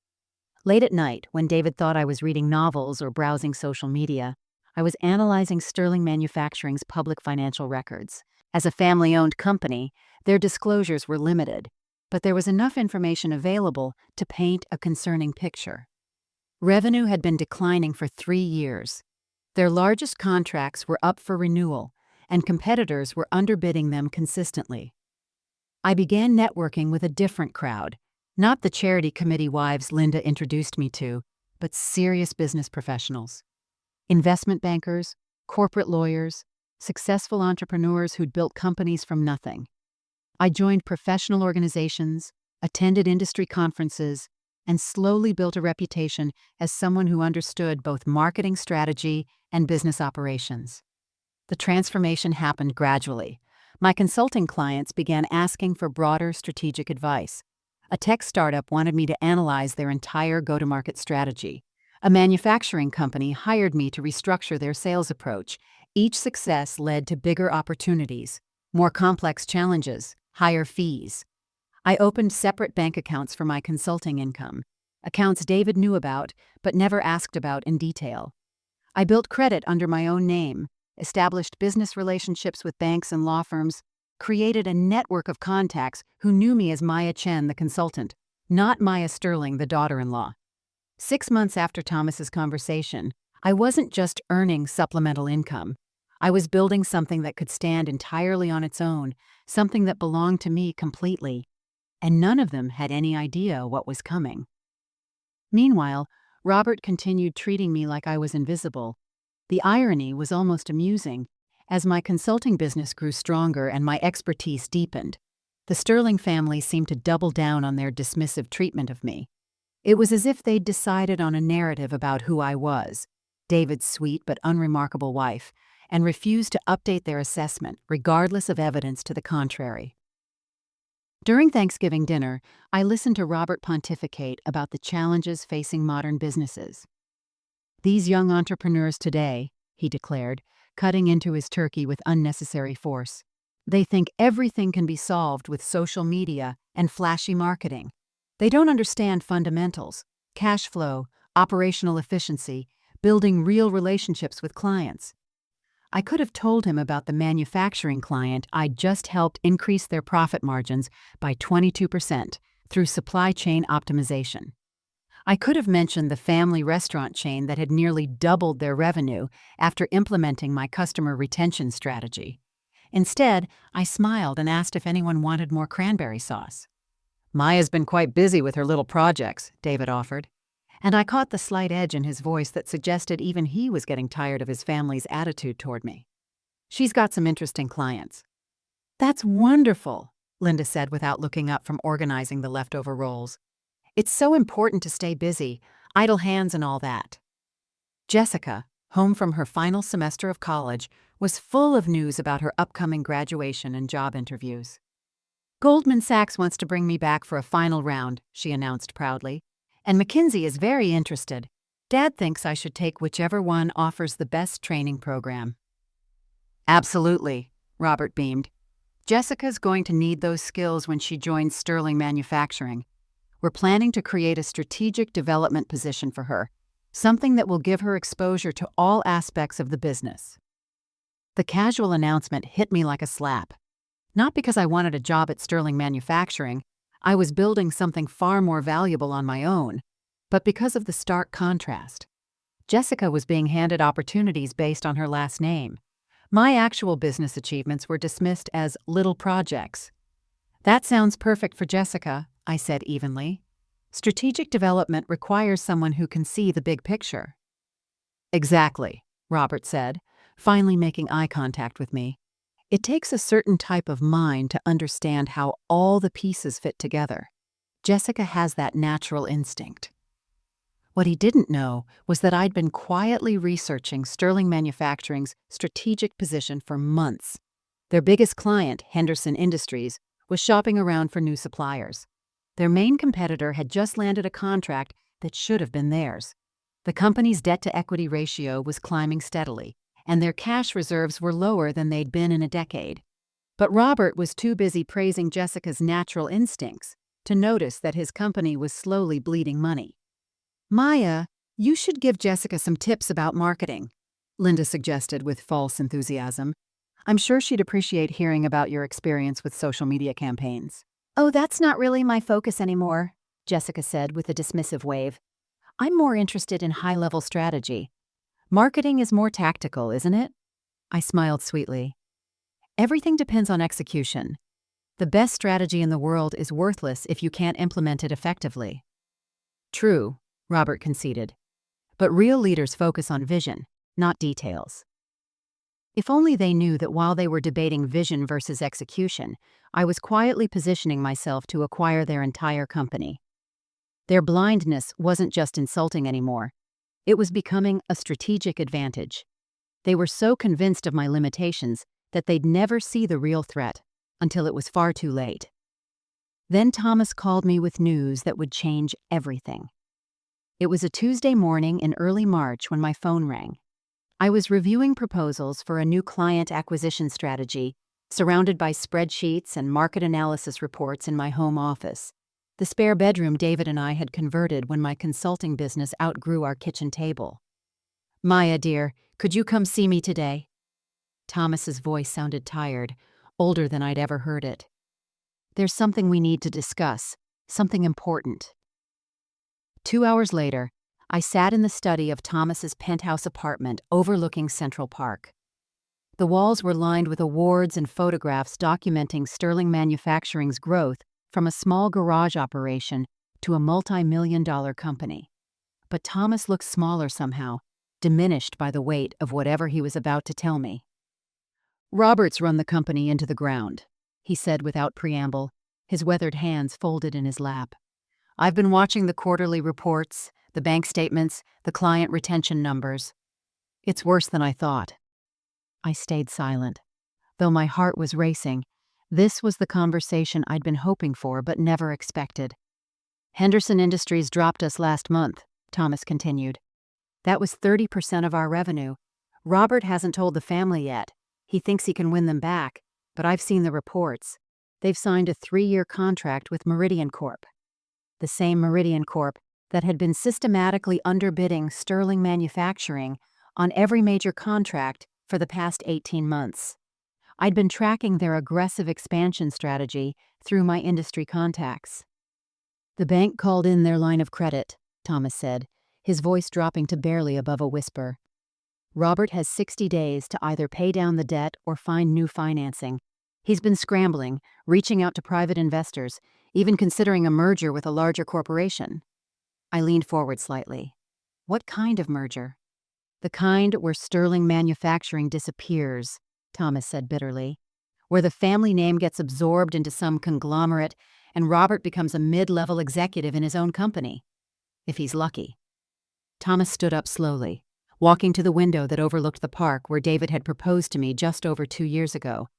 Late at night, when David thought I was reading novels or browsing social media, I was analyzing Sterling Manufacturing's public financial records. As a family-owned company, their disclosures were limited, but there was enough information available to paint a concerning picture. Revenue had been declining for 3 years. Their largest contracts were up for renewal, and competitors were underbidding them consistently. I began networking with a different crowd, not the charity committee wives Linda introduced me to, but serious business professionals. Investment bankers, corporate lawyers, successful entrepreneurs who'd built companies from nothing. I joined professional organizations, attended industry conferences, and slowly built a reputation as someone who understood both marketing strategy and business operations. The transformation happened gradually. My consulting clients began asking for broader strategic advice. A tech startup wanted me to analyze their entire go-to-market strategy. A manufacturing company hired me to restructure their sales approach. Each success led to bigger opportunities, more complex challenges, higher fees. I opened separate bank accounts for my consulting income, accounts David knew about but never asked about in detail. I built credit under my own name, established business relationships with banks and law firms, created a network of contacts who knew me as Maya Chen, the consultant, not Maya Sterling, the daughter-in-law. 6 months after Thomas's conversation, I wasn't just earning supplemental income. I was building something that could stand entirely on its own, something that belonged to me completely. And none of them had any idea what was coming. Meanwhile, Robert continued treating me like I was invisible. The irony was almost amusing. As my consulting business grew stronger and my expertise deepened, the Sterling family seemed to double down on their dismissive treatment of me. It was as if they'd decided on a narrative about who I was, David's sweet but unremarkable wife, and refused to update their assessment, regardless of evidence to the contrary. During Thanksgiving dinner, I listened to Robert pontificate about the challenges facing modern businesses. "These young entrepreneurs today," he declared, cutting into his turkey with unnecessary force, "they think everything can be solved with social media and flashy marketing. They don't understand fundamentals, cash flow, operational efficiency, building real relationships with clients." I could have told him about the manufacturing client I'd just helped increase their profit margins by 22% through supply chain optimization. I could have mentioned the family restaurant chain that had nearly doubled their revenue after implementing my customer retention strategy. Instead, I smiled and asked if anyone wanted more cranberry sauce. "Maya's been quite busy with her little projects," David offered. And I caught the slight edge in his voice that suggested even he was getting tired of his family's attitude toward me. "She's got some interesting clients." "That's wonderful," Linda said without looking up from organizing the leftover rolls. "It's so important to stay busy, idle hands and all that." Jessica, home from her final semester of college, was full of news about her upcoming graduation and job interviews. "Goldman Sachs wants to bring me back for a final round," she announced proudly. "And McKinsey is very interested. Dad thinks I should take whichever one offers the best training program." "Absolutely," Robert beamed. "Jessica's going to need those skills when she joins Sterling Manufacturing. We're planning to create a strategic development position for her, something that will give her exposure to all aspects of the business." The casual announcement hit me like a slap. Not because I wanted a job at Sterling Manufacturing, I was building something far more valuable on my own, but because of the stark contrast. Jessica was being handed opportunities based on her last name. My actual business achievements were dismissed as little projects. "That sounds perfect for Jessica," I said evenly. "Strategic development requires someone who can see the big picture." "Exactly," Robert said, finally making eye contact with me. "It takes a certain type of mind to understand how all the pieces fit together. Jessica has that natural instinct." What he didn't know was that I'd been quietly researching Sterling Manufacturing's strategic position for months. Their biggest client, Henderson Industries, was shopping around for new suppliers. Their main competitor had just landed a contract that should have been theirs. The company's debt-to-equity ratio was climbing steadily, and their cash reserves were lower than they'd been in a decade. But Robert was too busy praising Jessica's natural instincts to notice that his company was slowly bleeding money. "Maya, you should give Jessica some tips about marketing," Linda suggested with false enthusiasm. "I'm sure she'd appreciate hearing about your experience with social media campaigns." "Oh, that's not really my focus anymore," Jessica said with a dismissive wave. "I'm more interested in high-level strategy. Marketing is more tactical, isn't it? I smiled sweetly. Everything depends on execution. The best strategy in the world is worthless if you can't implement it effectively. True, Robert conceded. But real leaders focus on vision, not details. If only they knew that while they were debating vision versus execution, I was quietly positioning myself to acquire their entire company. Their blindness wasn't just insulting anymore. It was becoming a strategic advantage. They were so convinced of my limitations that they'd never see the real threat until it was far too late. Then Thomas called me with news that would change everything. It was a Tuesday morning in early March when my phone rang. I was reviewing proposals for a new client acquisition strategy, surrounded by spreadsheets and market analysis reports in my home office, the spare bedroom David and I had converted when my consulting business outgrew our kitchen table. "Maya, dear, could you come see me today?" Thomas's voice sounded tired, older than I'd ever heard it. "There's something we need to discuss, something important." 2 hours later, I sat in the study of Thomas's penthouse apartment overlooking Central Park. The walls were lined with awards and photographs documenting Sterling Manufacturing's growth from a small garage operation to a multi-million-dollar company. But Thomas looked smaller somehow, diminished by the weight of whatever he was about to tell me. "Robert's run the company into the ground," he said without preamble, his weathered hands folded in his lap. "I've been watching the quarterly reports, the bank statements, the client retention numbers. It's worse than I thought." I stayed silent. Though my heart was racing, this was the conversation I'd been hoping for but never expected. "Henderson Industries dropped us last month," Thomas continued. "That was 30% of our revenue. Robert hasn't told the family yet. He thinks he can win them back, but I've seen the reports. They've signed a 3-year contract with Meridian Corp. The same Meridian Corp that had been systematically underbidding Sterling Manufacturing on every major contract for the past 18 months. I'd been tracking their aggressive expansion strategy through my industry contacts. "The bank called in their line of credit," Thomas said, his voice dropping to barely above a whisper. "Robert has 60 days to either pay down the debt or find new financing. He's been scrambling, reaching out to private investors, even considering a merger with a larger corporation." I leaned forward slightly. "What kind of merger?" "The kind where Sterling Manufacturing disappears," Thomas said bitterly. "Where the family name gets absorbed into some conglomerate and Robert becomes a mid-level executive in his own company. If he's lucky." Thomas stood up slowly, walking to the window that overlooked the park where David had proposed to me just over 2 years ago.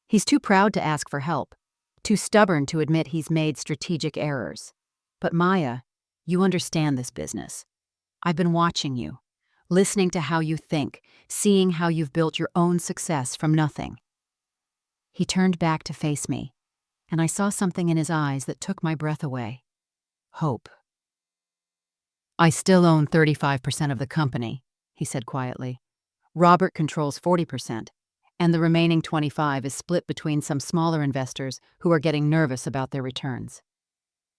He's too proud to ask for help, too stubborn to admit he's made strategic errors. "But Maya, you understand this business. I've been watching you, listening to how you think, seeing how you've built your own success from nothing." He turned back to face me, and I saw something in his eyes that took my breath away. Hope. "I still own 35% of the company," he said quietly. "Robert controls 40%, and the remaining 25% is split between some smaller investors who are getting nervous about their returns.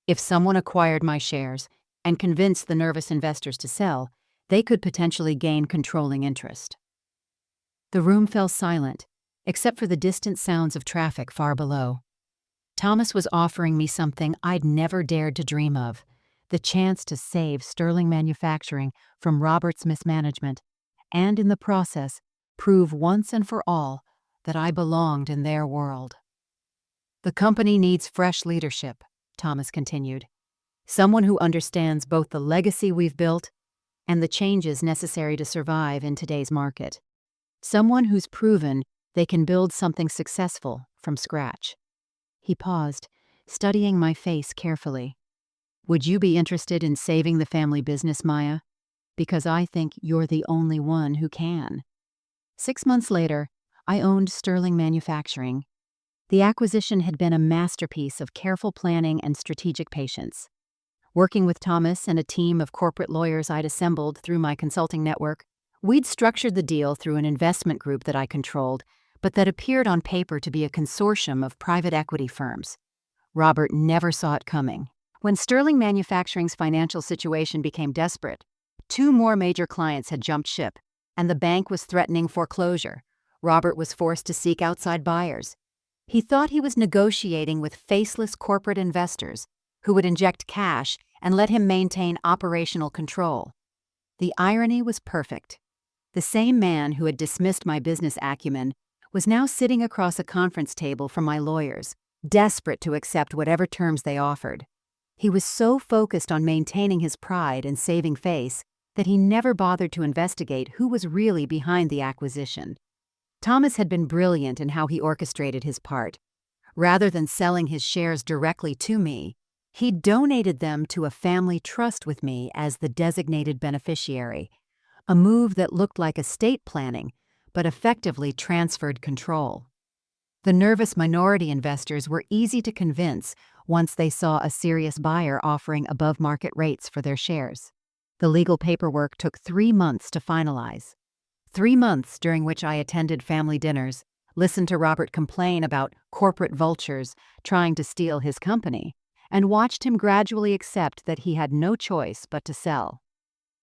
If someone acquired my shares and convinced the nervous investors to sell, they could potentially gain controlling interest." The room fell silent, except for the distant sounds of traffic far below. Thomas was offering me something I'd never dared to dream of, the chance to save Sterling Manufacturing from Robert's mismanagement, and in the process, prove once and for all that I belonged in their world. "The company needs fresh leadership," Thomas continued. "Someone who understands both the legacy we've built and the changes necessary to survive in today's market. Someone who's proven they can build something successful from scratch." He paused, studying my face carefully. "Would you be interested in saving the family business, Maya? Because I think you're the only one who can." 6 months later, I owned Sterling Manufacturing. The acquisition had been a masterpiece of careful planning and strategic patience. Working with Thomas and a team of corporate lawyers I'd assembled through my consulting network, we'd structured the deal through an investment group that I controlled, but that appeared on paper to be a consortium of private equity firms. Robert never saw it coming. When Sterling Manufacturing's financial situation became desperate, 2 more major clients had jumped ship, and the bank was threatening foreclosure. Robert was forced to seek outside buyers. He thought he was negotiating with faceless corporate investors who would inject cash and let him maintain operational control. The irony was perfect. The same man who had dismissed my business acumen was now sitting across a conference table from my lawyers, desperate to accept whatever terms they offered. He was so focused on maintaining his pride and saving face that he never bothered to investigate who was really behind the acquisition. Thomas had been brilliant in how he orchestrated his part. Rather than selling his shares directly to me, he donated them to a family trust with me as the designated beneficiary, a move that looked like estate planning, but effectively transferred control. The nervous minority investors were easy to convince once they saw a serious buyer offering above-market rates for their shares. The legal paperwork took 3 months to finalize. 3 months during which I attended family dinners, listened to Robert complain about corporate vultures trying to steal his company, and watched him gradually accept that he had no choice but to sell.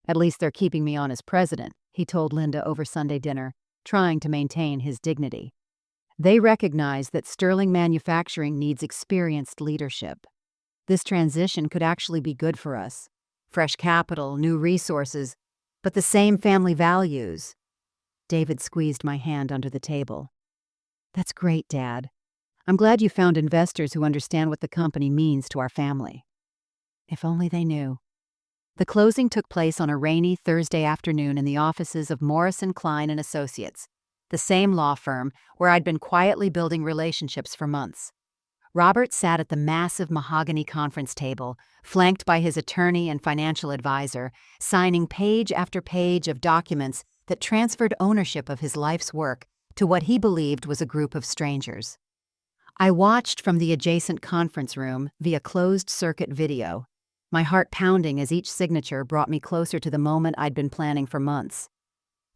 "At least they're keeping me on as president," he told Linda over Sunday dinner, trying to maintain his dignity. They recognize that Sterling Manufacturing needs experienced leadership. This transition could actually be good for us. Fresh capital, new resources, but the same family values. David squeezed my hand under the table. "That's great, Dad. I'm glad you found investors who understand what the company means to our family." If only they knew. The closing took place on a rainy Thursday afternoon in the offices of Morrison, Klein & Associates, the same law firm where I'd been quietly building relationships for months. Robert sat at the massive mahogany conference table, flanked by his attorney and financial advisor, signing page after page of documents that transferred ownership of his life's work to what he believed was a group of strangers. I watched from the adjacent conference room via closed-circuit video, my heart pounding as each signature brought me closer to the moment I'd been planning for months.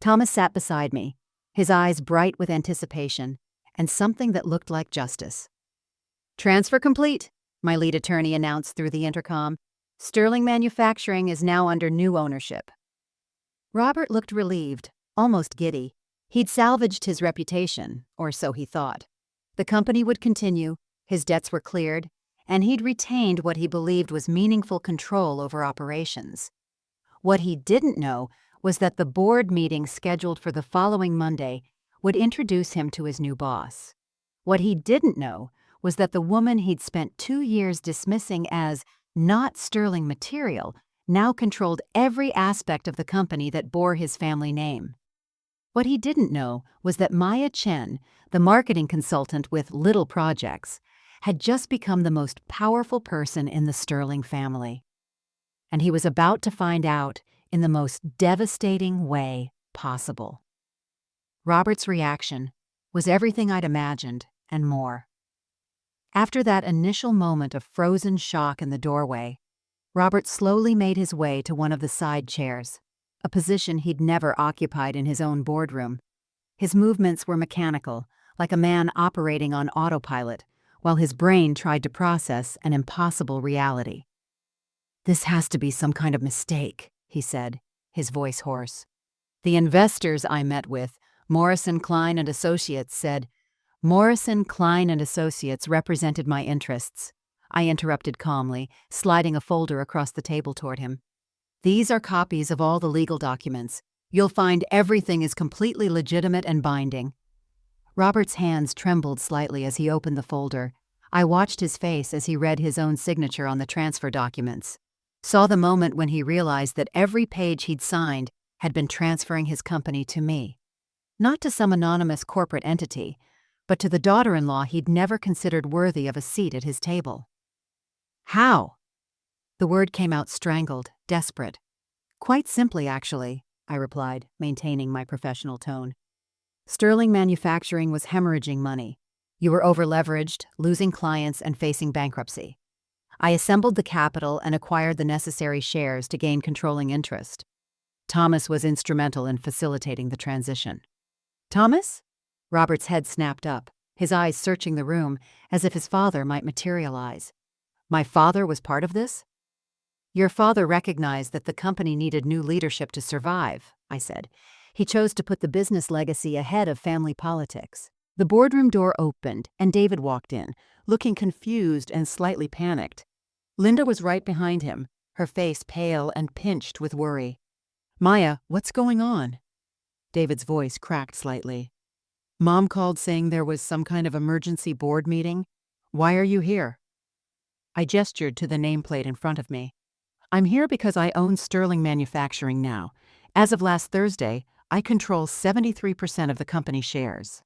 Thomas sat beside me, his eyes bright with anticipation, and something that looked like justice. "Transfer complete," my lead attorney announced through the intercom. "Sterling Manufacturing is now under new ownership." Robert looked relieved, almost giddy. He'd salvaged his reputation, or so he thought. The company would continue, his debts were cleared, and he'd retained what he believed was meaningful control over operations. What he didn't know was that the board meeting scheduled for the following Monday would introduce him to his new boss. What he didn't know was that the woman he'd spent 2 years dismissing as not sterling material now controlled every aspect of the company that bore his family name. What he didn't know was that Maya Chen, the marketing consultant with Little Projects, had just become the most powerful person in the Sterling family. And he was about to find out in the most devastating way possible. Robert's reaction was everything I'd imagined and more. After that initial moment of frozen shock in the doorway, Robert slowly made his way to one of the side chairs, a position he'd never occupied in his own boardroom. His movements were mechanical, like a man operating on autopilot, while his brain tried to process an impossible reality. "This has to be some kind of mistake," he said, his voice hoarse. "The investors I met with, Morrison, Klein & Associates, said—" "Morrison, Klein & Associates represented my interests," I interrupted calmly, sliding a folder across the table toward him. "These are copies of all the legal documents. You'll find everything is completely legitimate and binding." Robert's hands trembled slightly as he opened the folder. I watched his face as he read his own signature on the transfer documents. Saw the moment when he realized that every page he'd signed had been transferring his company to me. Not to some anonymous corporate entity, but to the daughter-in-law he'd never considered worthy of a seat at his table. "How?" The word came out strangled, desperate. "Quite simply, actually," I replied, maintaining my professional tone. "Sterling Manufacturing was hemorrhaging money. You were over-leveraged, losing clients, and facing bankruptcy. I assembled the capital and acquired the necessary shares to gain controlling interest. Thomas was instrumental in facilitating the transition." "Thomas?" Robert's head snapped up, his eyes searching the room as if his father might materialize. "My father was part of this?" "Your father recognized that the company needed new leadership to survive," I said. He chose to put the business legacy ahead of family politics. The boardroom door opened, and David walked in, looking confused and slightly panicked. Linda was right behind him, her face pale and pinched with worry. "Maya, what's going on?" David's voice cracked slightly. "Mom called saying there was some kind of emergency board meeting. Why are you here?" I gestured to the nameplate in front of me. "I'm here because I own Sterling Manufacturing now. As of last Thursday, I control 73% of the company shares."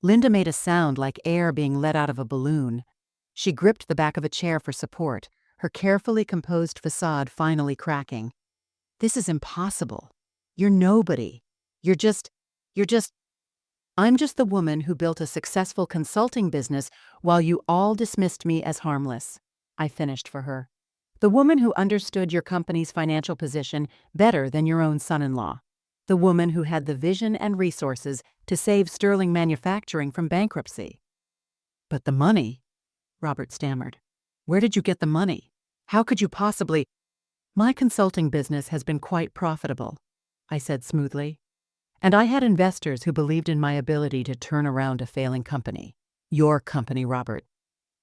Linda made a sound like air being let out of a balloon. She gripped the back of a chair for support, her carefully composed facade finally cracking. "This is impossible. You're nobody. You're just... I'm just the woman who built a successful consulting business while you all dismissed me as harmless," I finished for her. "The woman who understood your company's financial position better than your own son-in-law. The woman who had the vision and resources to save Sterling Manufacturing from bankruptcy." "But the money," Robert stammered. "Where did you get the money? How could you possibly—" "My consulting business has been quite profitable," I said smoothly. "And I had investors who believed in my ability to turn around a failing company. Your company, Robert.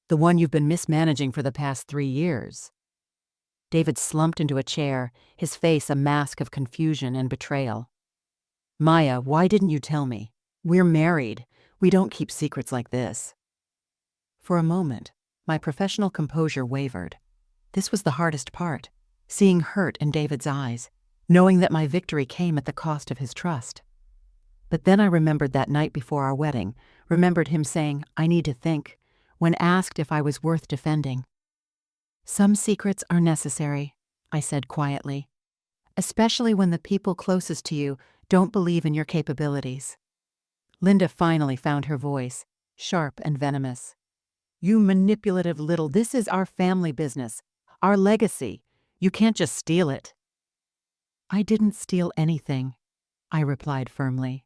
The one you've been mismanaging for the past 3 years." David slumped into a chair, his face a mask of confusion and betrayal. "Maya, why didn't you tell me? We're married. We don't keep secrets like this." For a moment, my professional composure wavered. This was the hardest part, seeing hurt in David's eyes, knowing that my victory came at the cost of his trust. But then I remembered that night before our wedding, remembered him saying, "I need to think," when asked if I was worth defending. "Some secrets are necessary," I said quietly, "especially when the people closest to you don't believe in your capabilities." Linda finally found her voice, sharp and venomous. "You manipulative little, this is our family business, our legacy. You can't just steal it." "I didn't steal anything," I replied firmly.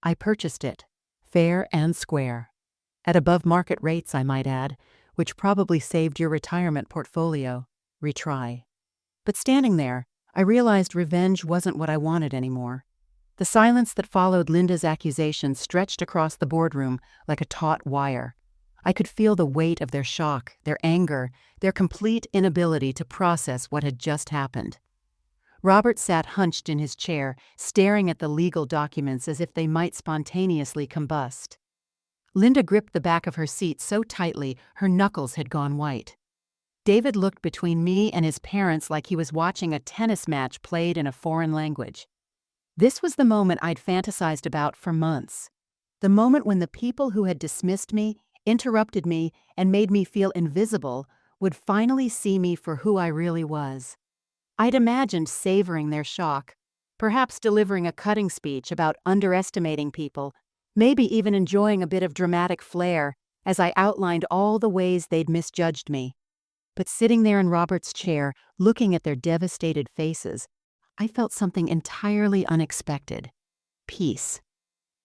"I purchased it, fair and square. At above market rates, I might add, which probably saved your retirement portfolio. Retry." But standing there, I realized revenge wasn't what I wanted anymore. The silence that followed Linda's accusation stretched across the boardroom like a taut wire. I could feel the weight of their shock, their anger, their complete inability to process what had just happened. Robert sat hunched in his chair, staring at the legal documents as if they might spontaneously combust. Linda gripped the back of her seat so tightly her knuckles had gone white. David looked between me and his parents like he was watching a tennis match played in a foreign language. This was the moment I'd fantasized about for months. The moment when the people who had dismissed me, interrupted me, and made me feel invisible would finally see me for who I really was. I'd imagined savoring their shock, perhaps delivering a cutting speech about underestimating people, maybe even enjoying a bit of dramatic flair as I outlined all the ways they'd misjudged me. But sitting there in Robert's chair, looking at their devastated faces, I felt something entirely unexpected. Peace.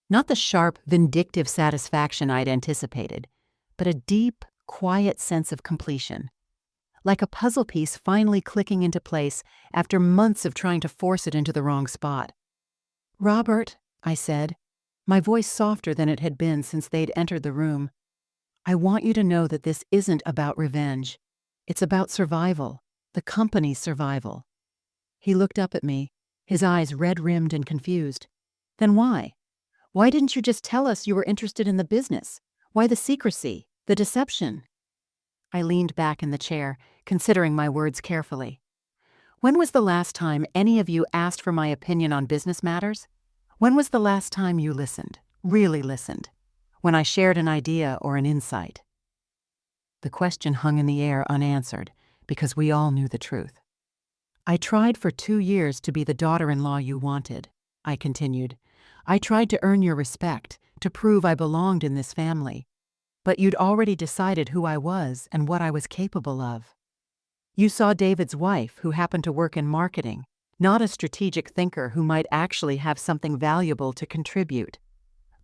Not the sharp, vindictive satisfaction I'd anticipated, but a deep, quiet sense of completion. Like a puzzle piece finally clicking into place after months of trying to force it into the wrong spot. "Robert," I said, my voice softer than it had been since they'd entered the room, "I want you to know that this isn't about revenge. It's about survival, the company's survival." He looked up at me, his eyes red-rimmed and confused. "Then why? Why didn't you just tell us you were interested in the business? Why the secrecy, the deception?" I leaned back in the chair, considering my words carefully. When was the last time any of you asked for my opinion on business matters? When was the last time you listened, really listened? When I shared an idea or an insight? The question hung in the air unanswered, because we all knew the truth. "I tried for 2 years to be the daughter-in-law you wanted," I continued. "I tried to earn your respect, to prove I belonged in this family. But you'd already decided who I was and what I was capable of. You saw David's wife, who happened to work in marketing, not a strategic thinker who might actually have something valuable to contribute."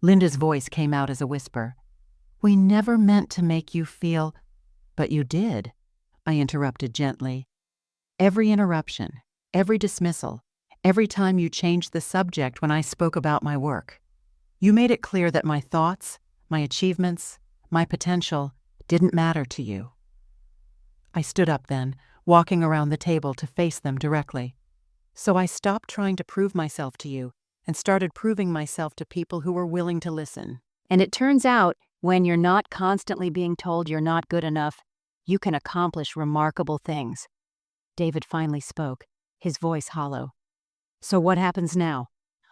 Linda's voice came out as a whisper. "We never meant to make you feel—" "But you did," I interrupted gently. Every interruption, every dismissal, Every time you changed the subject when I spoke about my work. You made it clear that my thoughts, my achievements, my potential didn't matter to you. I stood up then, walking around the table to face them directly. So I stopped trying to prove myself to you and started proving myself to people who were willing to listen. And it turns out, when you're not constantly being told you're not good enough, you can accomplish remarkable things. David finally spoke, his voice hollow. So what happens now?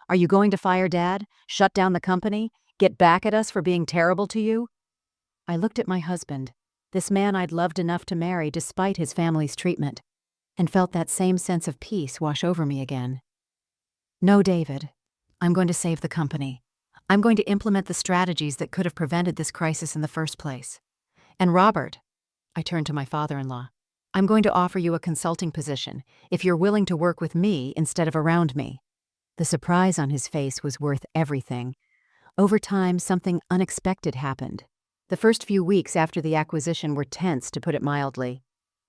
Are you going to fire Dad? Shut down the company? Get back at us for being terrible to you? I looked at my husband, this man I'd loved enough to marry despite his family's treatment, and felt that same sense of peace wash over me again. No, David. I'm going to save the company. I'm going to implement the strategies that could have prevented this crisis in the first place. And Robert, I turned to my father-in-law, I'm going to offer you a consulting position if you're willing to work with me instead of around me. The surprise on his face was worth everything. Over time, something unexpected happened. The first few weeks after the acquisition were tense, to put it mildly.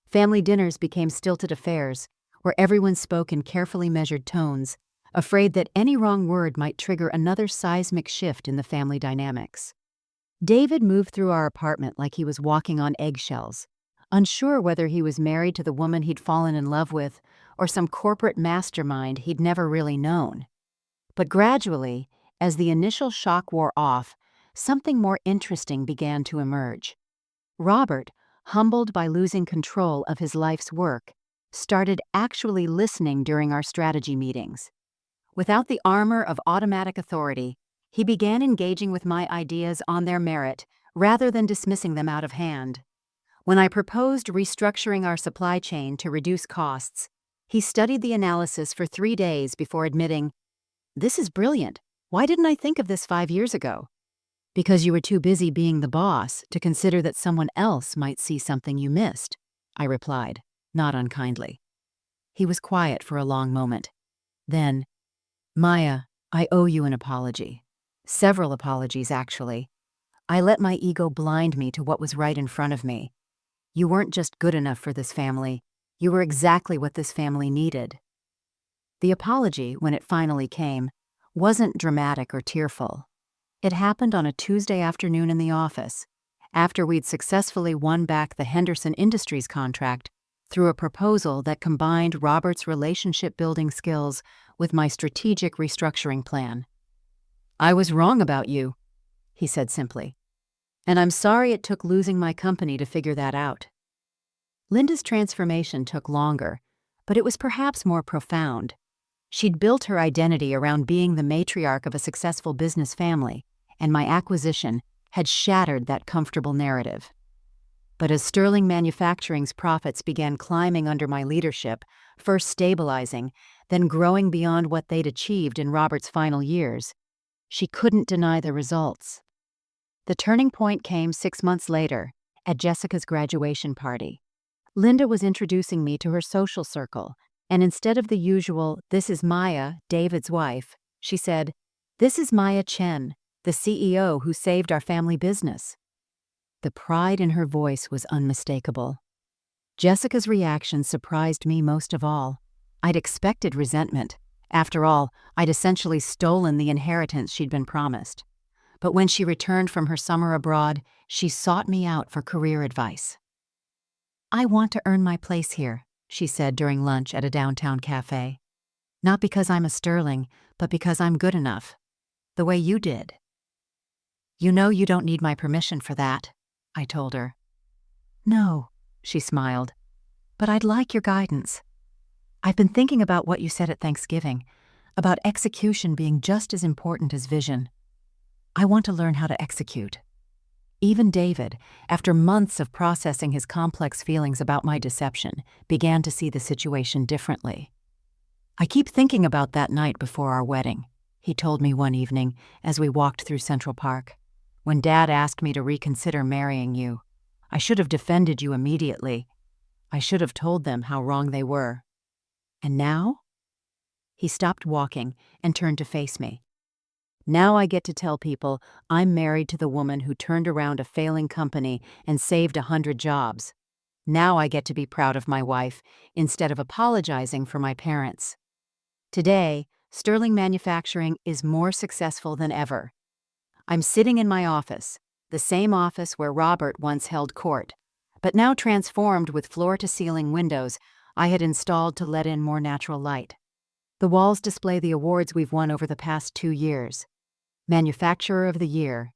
Family dinners became stilted affairs, where everyone spoke in carefully measured tones, afraid that any wrong word might trigger another seismic shift in the family dynamics. David moved through our apartment like he was walking on eggshells, unsure whether he was married to the woman he'd fallen in love with or some corporate mastermind he'd never really known. But gradually, as the initial shock wore off, something more interesting began to emerge. Robert, humbled by losing control of his life's work, started actually listening during our strategy meetings. Without the armor of automatic authority, he began engaging with my ideas on their merit rather than dismissing them out of hand. When I proposed restructuring our supply chain to reduce costs, he studied the analysis for 3 days before admitting, "This is brilliant. Why didn't I think of this 5 years ago?" "Because you were too busy being the boss to consider that someone else might see something you missed," I replied, not unkindly. He was quiet for a long moment. Then, "Maya, I owe you an apology. Several apologies, actually. I let my ego blind me to what was right in front of me. You weren't just good enough for this family. You were exactly what this family needed." The apology, when it finally came, wasn't dramatic or tearful. It happened on a Tuesday afternoon in the office, after we'd successfully won back the Henderson Industries contract through a proposal that combined Robert's relationship-building skills with my strategic restructuring plan. "I was wrong about you," he said simply. "And I'm sorry it took losing my company to figure that out." Linda's transformation took longer, but it was perhaps more profound. She'd built her identity around being the matriarch of a successful business family, and my acquisition had shattered that comfortable narrative. But as Sterling Manufacturing's profits began climbing under my leadership, first stabilizing, then growing beyond what they'd achieved in Robert's final years, she couldn't deny the results. The turning point came 6 months later, at Jessica's graduation party. Linda was introducing me to her social circle, and instead of the usual, "This is Maya, David's wife," she said, "This is Maya Chen, the CEO who saved our family business." The pride in her voice was unmistakable. Jessica's reaction surprised me most of all. I'd expected resentment. After all, I'd essentially stolen the inheritance she'd been promised. But when she returned from her summer abroad, she sought me out for career advice. "I want to earn my place here," she said during lunch at a downtown cafe. "Not because I'm a Sterling, but because I'm good enough. The way you did." "You know you don't need my permission for that," I told her. "No," she smiled, "but I'd like your guidance. I've been thinking about what you said at Thanksgiving, about execution being just as important as vision. I want to learn how to execute." Even David, after months of processing his complex feelings about my deception, began to see the situation differently. "I keep thinking about that night before our wedding," he told me one evening as we walked through Central Park, "when Dad asked me to reconsider marrying you. I should have defended you immediately. I should have told them how wrong they were. And now?" He stopped walking and turned to face me. "Now I get to tell people I'm married to the woman who turned around a failing company and saved 100 jobs. Now I get to be proud of my wife instead of apologizing for my parents." Today, Sterling Manufacturing is more successful than ever. I'm sitting in my office, the same office where Robert once held court, but now transformed with floor-to-ceiling windows I had installed to let in more natural light. The walls display the awards we've won over the past 2 years: Manufacturer of the Year,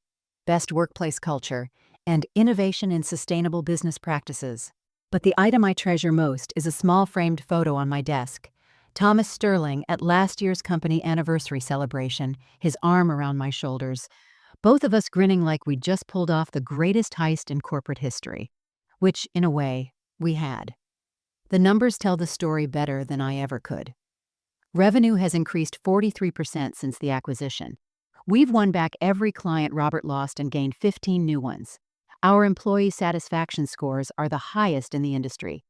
Best Workplace Culture, and Innovation in Sustainable Business Practices. But the item I treasure most is a small framed photo on my desk. Thomas Sterling at last year's company anniversary celebration, his arm around my shoulders, both of us grinning like we'd just pulled off the greatest heist in corporate history. Which, in a way, we had. The numbers tell the story better than I ever could. Revenue has increased 43% since the acquisition. We've won back every client Robert lost and gained 15 new ones. Our employee satisfaction scores are the highest in the industry.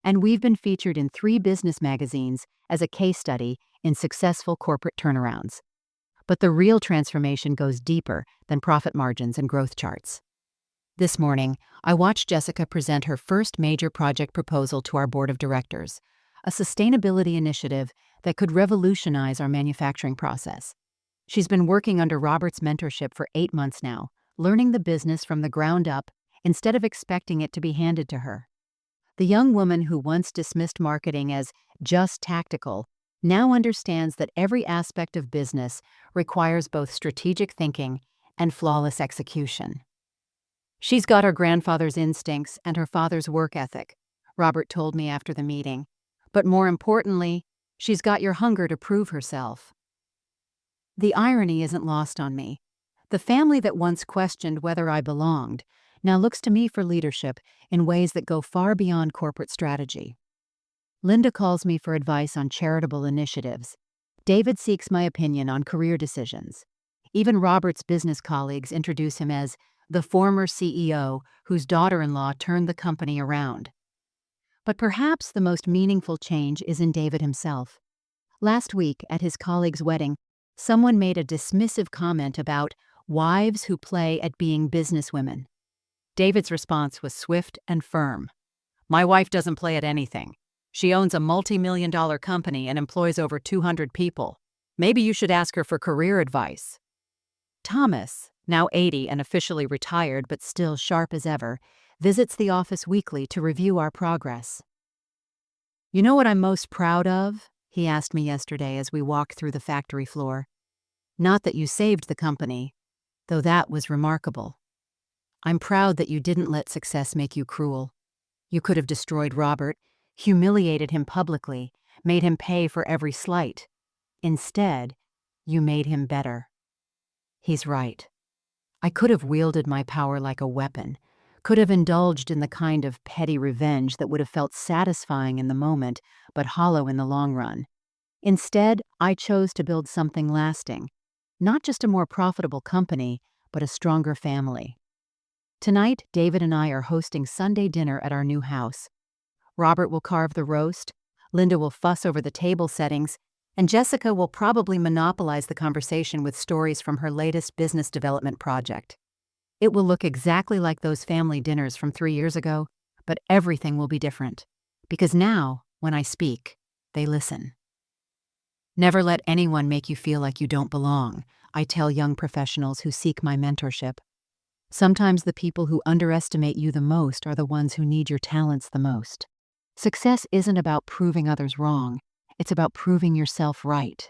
And we've been featured in 3 business magazines as a case study in successful corporate turnarounds. But the real transformation goes deeper than profit margins and growth charts. This morning, I watched Jessica present her first major project proposal to our board of directors, a sustainability initiative that could revolutionize our manufacturing process. She's been working under Robert's mentorship for 8 months now, learning the business from the ground up instead of expecting it to be handed to her. The young woman who once dismissed marketing as just tactical now understands that every aspect of business requires both strategic thinking and flawless execution. She's got her grandfather's instincts and her father's work ethic, Robert told me after the meeting. But more importantly, she's got your hunger to prove herself. The irony isn't lost on me. The family that once questioned whether I belonged now looks to me for leadership in ways that go far beyond corporate strategy. Linda calls me for advice on charitable initiatives. David seeks my opinion on career decisions. Even Robert's business colleagues introduce him as the former CEO whose daughter-in-law turned the company around. But perhaps the most meaningful change is in David himself. Last week, at his colleague's wedding, someone made a dismissive comment about wives who play at being businesswomen. David's response was swift and firm. "My wife doesn't play at anything. She owns a multi-million-dollar company and employs over 200 people. Maybe you should ask her for career advice." Thomas, now 80 and officially retired but still sharp as ever, visits the office weekly to review our progress. "You know what I'm most proud of?" he asked me yesterday as we walked through the factory floor. "Not that you saved the company, though that was remarkable. I'm proud that you didn't let success make you cruel. You could have destroyed Robert, humiliated him publicly, made him pay for every slight. Instead, you made him better." He's right. I could have wielded my power like a weapon, could have indulged in the kind of petty revenge that would have felt satisfying in the moment, but hollow in the long run. Instead, I chose to build something lasting, not just a more profitable company, but a stronger family. Tonight, David and I are hosting Sunday dinner at our new house. Robert will carve the roast, Linda will fuss over the table settings, and Jessica will probably monopolize the conversation with stories from her latest business development project. It will look exactly like those family dinners from 3 years ago, but everything will be different. Because now, when I speak, they listen. Never let anyone make you feel like you don't belong, I tell young professionals who seek my mentorship. Sometimes the people who underestimate you the most are the ones who need your talents the most. Success isn't about proving others wrong. It's about proving yourself right.